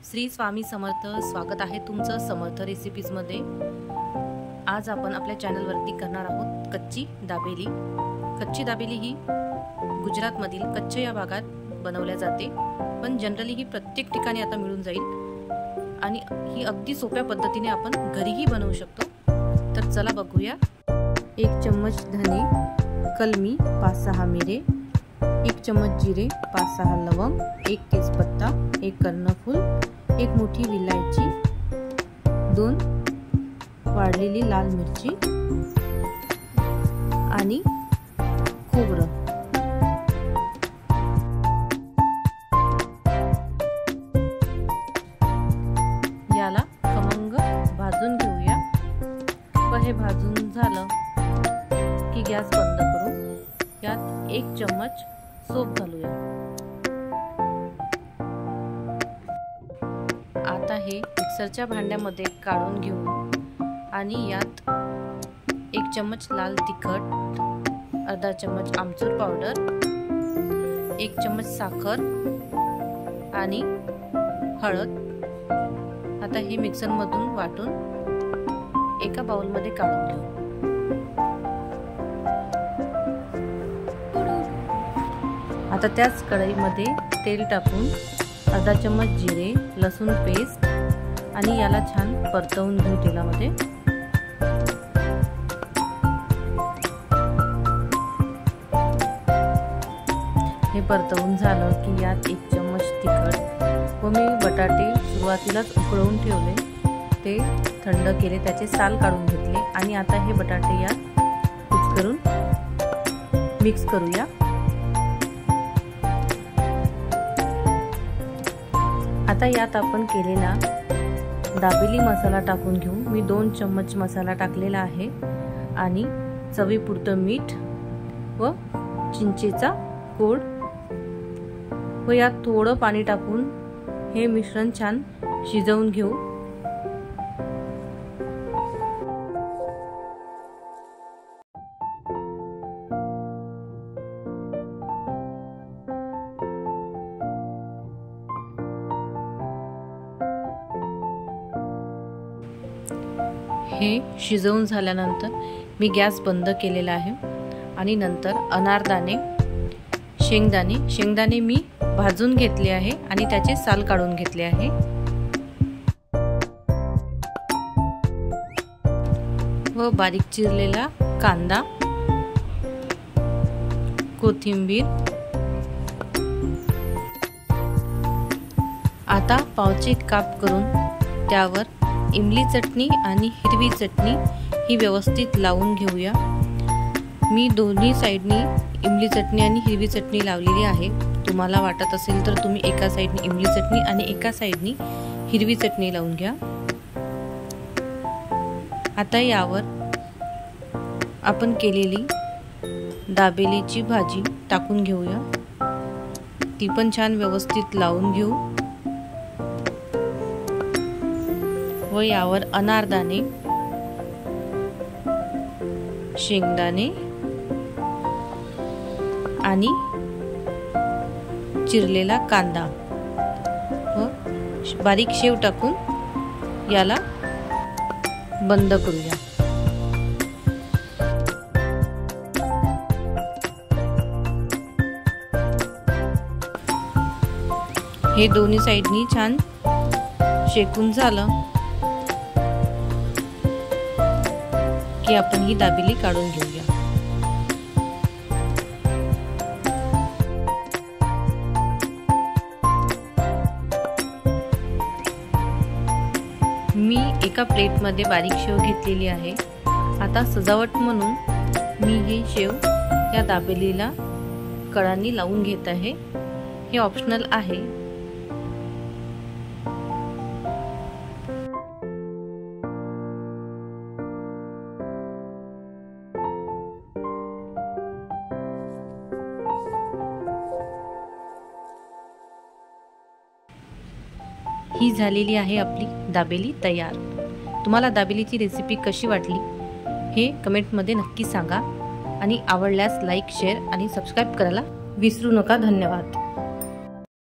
श्री स्वामी समर्थ। स्वागत आहे तुमचं समर्थ रेसिपीज मध्ये। आज आपण आपल्या चॅनल वरती करणार आहोत कच्ची दाबेली। कच्ची दाबेली ही गुजरात मधील कच्छ या भागात बनवल्या जाते, पण जनरली ही प्रत्येक ठिकाणी आता मिळून जाईल आणि ही अगदी सोप्या पद्धतीने आपण घरीही बनवू शकतो। तर चला बघूया। 1 चम्मच धने, कलमी 5-6 मिरे, 1 चम्मच जिरे, 5-6 लवंग, 1 तेजपत्ता, 1 कर्णफूल, 1 मोठी विलायची, 2 वाळलेली लाल मिरची आणि खोबरं। याला खमंग भाजून घेऊया व हे भाजून झालं की गॅस बंद करून यात 1 चम्मच सोप घालूया। आता हे मिक्सरच्या भांड्यामध्ये काढून घेऊ आणि यात 1 चम्मच लाल तिखट, अर्धा चम्मच आमचूर पावडर, 1 चम्मच साखर आणि हळद आता हे मिक्सर मधून वाटून एका बाउल मध्ये काढून घेऊ। आता त्याच कढईमध्ये तेल टाकून अर्धा चम्मच जिरे, लसूण पेस्ट आणि याला छान परतवून घेऊ तेलामध्ये। हे परतवून झालं की यात 1 चम्मच तिखट व मी बटाटे सुरुवातीलाच उकळवून ठेवले, ते थंड केले, त्याचे साल काढून घेतले आणि आता हे बटाटे यात कुस्करून मिक्स करूया। आता यात आपण केलेला दाबेली मसाला टाकून घेऊ। मी 2 चम्मच मसाला टाकलेला आहे आणि चवीपुरतं मीठ व चिंचेचा कोड व यात थोडं पाणी टाकून हे मिश्रण छान शिजवून घेऊ। हे शिजवून झाल्यानंतर मी गॅस बंद केलेला आहे आणि नंतर अनारदाणे, शेंगदाणे मी भाजून घेतले आहे आणि त्याचे साल काढून घेतले आहे। व बारीक चिरलेला कांदा, कोथिंबीर। आता पावचे काप करून त्यावर इमली चटणी आणि हिरवी चटणी ही व्यवस्थित लावून घेऊया। मी दोन्ही साइडनी इमली चटणी आणि हिरवी चटणी लावलेली आहे। तुम्हाला वाटत असेल तर तुम्ही एका साइडनी इमली चटणी आणि एका साइडनी हिरवी चटणी लावून घ्या। आता यावर आपण केलेली दाबेलीची भाजी टाकून घेऊया, ती पण छान व्यवस्थित लावून घेऊ व यावर अनारदाणे, शेंगदाणे आणि चिरलेला कांदा व बारीक शेव टाकून याला बंद करूया। हे दोन्ही साइडनी छान शेकून झालं की आपण ही दाबेली काढून घेऊया। मी एका प्लेट मध्ये बारीक शेव घेतलेली आहे। आता सजावट म्हणून मी हे शेव या दाबेलीला कडांनी लावून घेत आहे। हे ऑप्शनल आहे। ही झालेली आहे आपली दाबेली तयार। तुम्हाला दाबेलीची रेसिपी कशी वाटली हे कमेंटमध्ये नक्की सांगा आणि आवडल्यास लाईक, शेअर आणि सबस्क्राइब करायला विसरू नका। धन्यवाद।